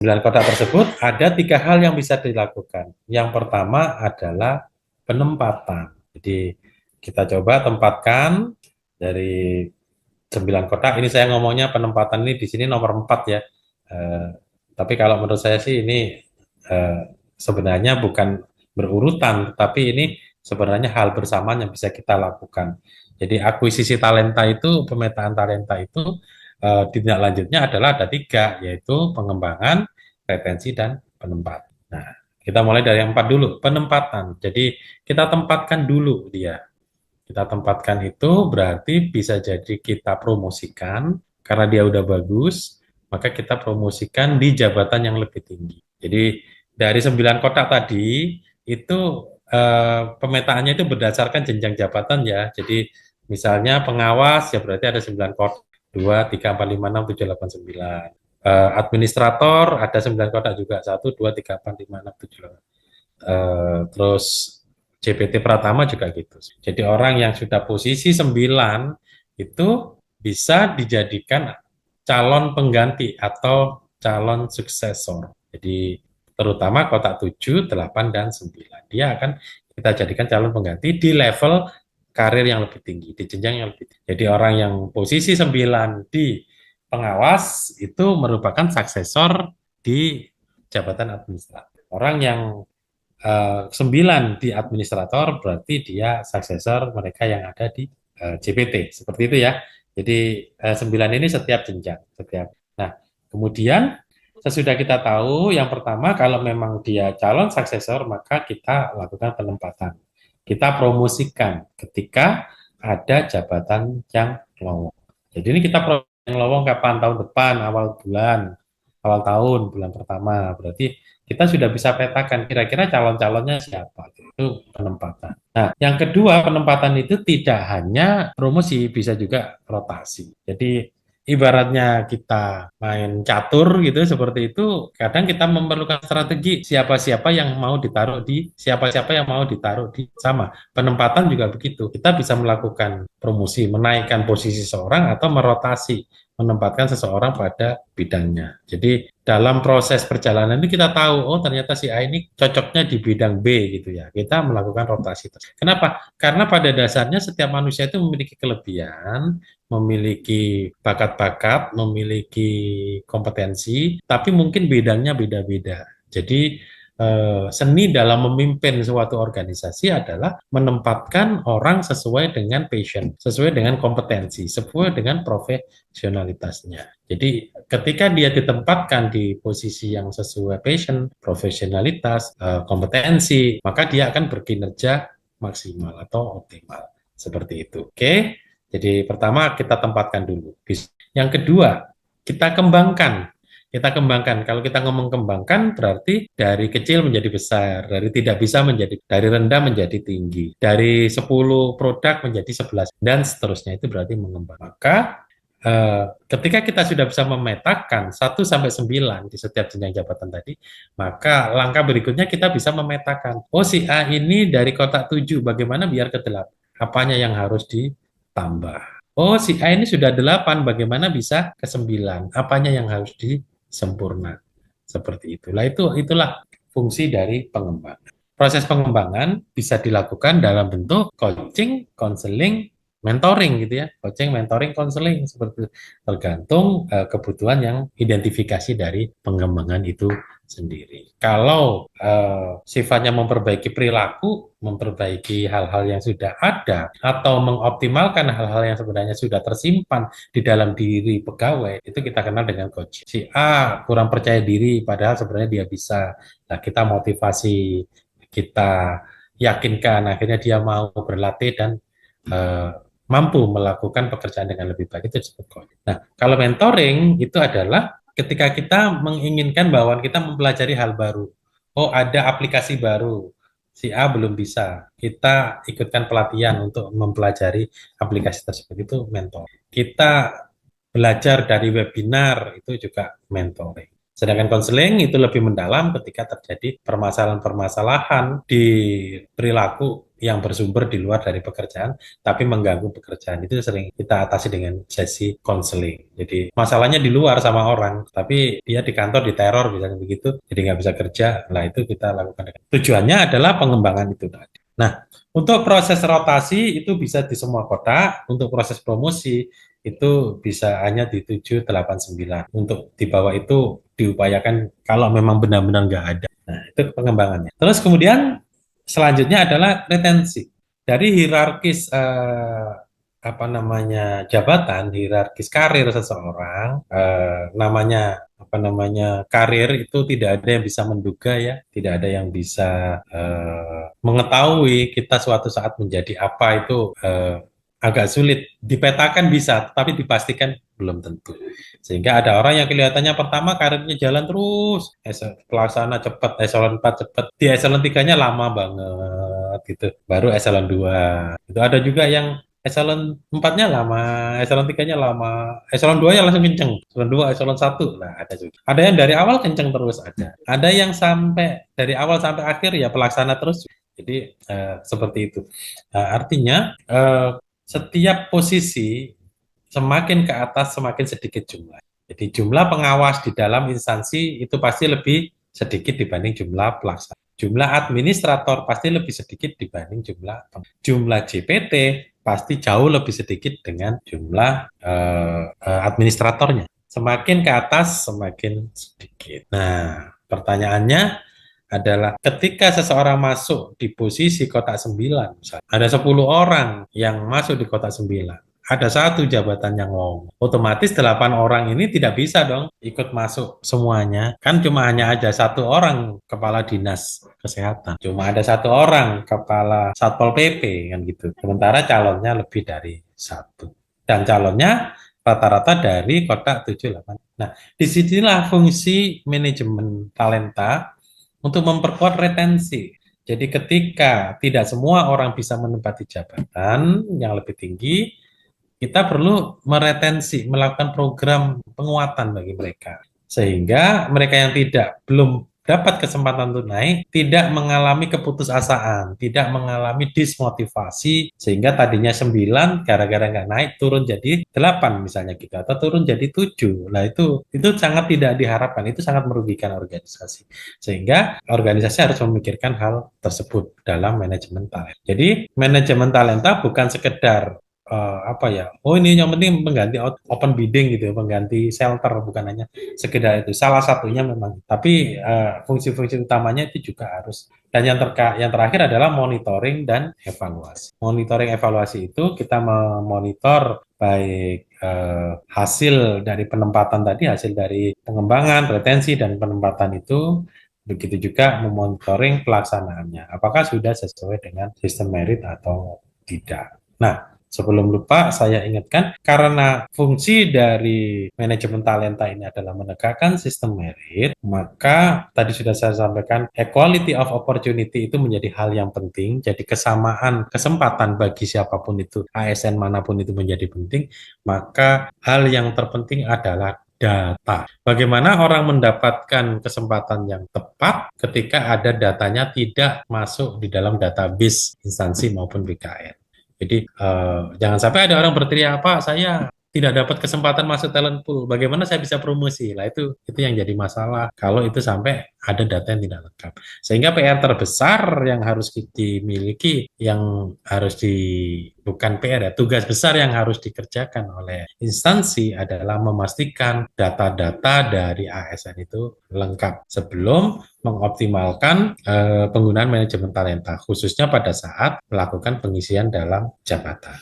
9 kotak tersebut ada 3 hal yang bisa dilakukan. Yang pertama adalah penempatan. Jadi kita coba tempatkan dari 9 kotak. Ini saya ngomongnya penempatan ini di sini nomor 4 ya. Eh, tapi kalau menurut saya sih ini eh, sebenarnya bukan berurutan, tapi ini sebenarnya hal bersamaan yang bisa kita lakukan. Jadi akuisisi talenta itu, pemetaan talenta itu tindak lanjutnya adalah ada 3, yaitu pengembangan, retensi, dan penempatan. Nah, kita mulai dari yang 4 dulu, penempatan. Jadi kita tempatkan dulu dia. Kita tempatkan itu berarti bisa jadi kita promosikan karena dia udah bagus, maka kita promosikan di jabatan yang lebih tinggi. Jadi dari 9 kotak tadi itu pemetaannya itu berdasarkan jenjang jabatan ya. Jadi misalnya pengawas ya berarti ada 9 kotak, 2, 3, 4, 5, 6, 7, 8, 9. Administrator ada 9 kotak juga, 1, 2, 3, 4, 5, 6, 7, 8. Terus JPT Pratama juga gitu. Jadi orang yang sudah posisi 9 itu bisa dijadikan calon pengganti atau calon suksesor. Jadi terutama kotak 7, 8, dan 9. Dia akan kita jadikan calon pengganti di level karir yang lebih tinggi, di jenjang yang lebih tinggi. Jadi orang yang posisi 9 di pengawas itu merupakan suksesor di jabatan administratif. Orang yang 9 di administrator berarti dia suksesor mereka yang ada di JPT seperti itu ya. Jadi 9 ini setiap jenjang, setiap. Nah, kemudian sesudah kita tahu yang pertama kalau memang dia calon suksesor maka kita lakukan penempatan. Kita promosikan ketika ada jabatan yang lowong. Jadi ini kita yang lowong kapan? Tahun depan, awal bulan, awal tahun, bulan pertama. Berarti kita sudah bisa petakan kira-kira calon-calonnya siapa. Itu penempatan. Nah, yang kedua, penempatan itu tidak hanya promosi, bisa juga rotasi. Jadi ibaratnya kita main catur gitu seperti itu, kadang kita memerlukan strategi siapa-siapa yang mau ditaruh di siapa-siapa yang mau ditaruh di sama. Penempatan juga begitu. Kita bisa melakukan promosi, menaikkan posisi seseorang atau merotasi, menempatkan seseorang pada bidangnya. Jadi dalam proses perjalanan ini kita tahu, oh ternyata si A ini cocoknya di bidang B gitu ya. Kita melakukan rotasi. Kenapa? Karena pada dasarnya setiap manusia itu memiliki kelebihan, memiliki bakat-bakat, memiliki kompetensi, tapi mungkin bidangnya beda-beda. Jadi seni dalam memimpin suatu organisasi adalah menempatkan orang sesuai dengan passion, sesuai dengan kompetensi, sesuai dengan profesionalitasnya. Jadi ketika dia ditempatkan di posisi yang sesuai passion, profesionalitas, kompetensi, maka dia akan berkinerja maksimal atau optimal. Seperti itu. Oke. Jadi pertama kita tempatkan dulu. Yang kedua, kita kembangkan. Kita kembangkan. Kalau kita ngomong kembangkan berarti dari kecil menjadi besar, dari tidak bisa menjadi dari rendah menjadi tinggi, dari 10 produk menjadi 11 dan seterusnya itu berarti mengembang. Maka ketika kita sudah bisa memetakan 1 sampai 9 di setiap jenjang jabatan tadi, maka langkah berikutnya kita bisa memetakan, oh si A ini dari kotak 7, bagaimana biar ke 8? Apanya yang harus ditambah? Oh si A ini sudah 8, bagaimana bisa ke 9? Apanya yang harus disempurna? Seperti itulah, itulah fungsi dari pengembangan. Proses pengembangan bisa dilakukan dalam bentuk coaching, counseling, mentoring gitu ya, coaching, mentoring, counseling seperti itu. Tergantung kebutuhan yang identifikasi dari pengembangan itu sendiri. Kalau sifatnya memperbaiki perilaku, memperbaiki hal-hal yang sudah ada, atau mengoptimalkan hal-hal yang sebenarnya sudah tersimpan di dalam diri pegawai, itu kita kenal dengan coaching. Si A kurang percaya diri, padahal sebenarnya dia bisa. Nah, kita motivasi, kita yakinkan, akhirnya dia mau berlatih dan uh, mampu melakukan pekerjaan dengan lebih baik, itu disebut coaching. Nah, kalau mentoring itu adalah ketika kita menginginkan bahwa kita mempelajari hal baru. Oh, ada aplikasi baru. Si A belum bisa. Kita ikutkan pelatihan untuk mempelajari aplikasi tersebut, itu mentor. Kita belajar dari webinar, itu juga mentoring. Sedangkan konseling itu lebih mendalam ketika terjadi permasalahan-permasalahan di perilaku yang bersumber di luar dari pekerjaan, tapi mengganggu pekerjaan. Itu sering kita atasi dengan sesi konseling. Jadi masalahnya di luar sama orang, tapi dia di kantor diteror misalnya begitu, jadi nggak bisa kerja. Nah itu kita lakukan. Tujuannya adalah pengembangan itu tadi. Nah, untuk proses rotasi itu bisa di semua kota, untuk proses promosi itu bisa hanya di 789. Untuk di bawah itu diupayakan kalau memang benar-benar nggak ada. Nah, itu pengembangannya. Terus kemudian selanjutnya adalah retensi. Dari hierarkis apa namanya jabatan, hierarkis karir seseorang, namanya apa namanya karir itu tidak ada yang bisa menduga ya, tidak ada yang bisa mengetahui kita suatu saat menjadi apa itu agak sulit dipetakan bisa, tapi dipastikan belum tentu. Sehingga ada orang yang kelihatannya pertama karirnya jalan terus, pelaksana cepat, eselon 4 cepat, di eselon 3-nya lama banget gitu, baru eselon 2. Itu ada juga yang eselon 4-nya lama, eselon 3-nya lama, eselon 2-nya langsung kenceng, eselon 2, eselon 1, nah ada juga. Ada yang dari awal kenceng terus ada. Ada yang sampai dari awal sampai akhir ya pelaksana terus. Jadi seperti itu. Artinya setiap posisi semakin ke atas semakin sedikit jumlah. Jadi jumlah pengawas di dalam instansi itu pasti lebih sedikit dibanding jumlah pelaksana. Jumlah administrator pasti lebih sedikit dibanding jumlah JPT pasti jauh lebih sedikit dengan jumlah administratornya. Semakin ke atas semakin sedikit. Nah, pertanyaannya adalah ketika seseorang masuk di posisi kotak 9, misalnya, ada 10 orang yang masuk di kotak 9, ada satu jabatan yang lowong. Otomatis 8 orang ini tidak bisa dong ikut masuk semuanya. Kan cuma hanya ada satu orang kepala dinas kesehatan. Cuma ada satu orang kepala Satpol PP kan gitu. Sementara calonnya lebih dari satu. Dan calonnya rata-rata dari kotak 78. Nah, disinilah fungsi manajemen talenta untuk memperkuat retensi. Jadi ketika tidak semua orang bisa menempati jabatan yang lebih tinggi, kita perlu meretensi, melakukan program penguatan bagi mereka. Sehingga mereka yang belum dapat kesempatan untuk naik, tidak mengalami keputusasaan, tidak mengalami dismotivasi, sehingga tadinya 9, gara-gara nggak naik, turun jadi 8 misalnya gitu, atau turun jadi 7. Nah itu sangat tidak diharapkan, itu sangat merugikan organisasi. Sehingga organisasi harus memikirkan hal tersebut dalam manajemen talenta. Jadi manajemen talenta bukan sekedar apa ya, oh ini yang penting pengganti open bidding gitu ya, pengganti shelter, bukan hanya sekedar itu, salah satunya memang, tapi fungsi-fungsi utamanya itu juga harus. Dan yang terakhir adalah monitoring dan evaluasi. Monitoring evaluasi itu kita memonitor baik hasil dari penempatan tadi, hasil dari pengembangan, retensi, dan penempatan itu, begitu juga memonitoring pelaksanaannya, apakah sudah sesuai dengan sistem merit atau tidak. Nah, sebelum lupa, saya ingatkan, karena fungsi dari manajemen talenta ini adalah menegakkan sistem merit, maka tadi sudah saya sampaikan, equality of opportunity itu menjadi hal yang penting. Jadi kesamaan kesempatan bagi siapapun itu, ASN manapun itu menjadi penting. Maka hal yang terpenting adalah data. Bagaimana orang mendapatkan kesempatan yang tepat ketika ada datanya tidak masuk di dalam database instansi maupun BKN. Jadi jangan sampai ada orang berteriak, Pak, saya tidak dapat kesempatan masuk talent pool. Bagaimana saya bisa promosi? Lah itu yang jadi masalah kalau itu sampai ada data yang tidak lengkap. Sehingga PR terbesar yang harus dimiliki, yang harus bukan PR ya, tugas besar yang harus dikerjakan oleh instansi adalah memastikan data-data dari ASN itu lengkap sebelum mengoptimalkan penggunaan manajemen talenta, khususnya pada saat melakukan pengisian dalam jabatan.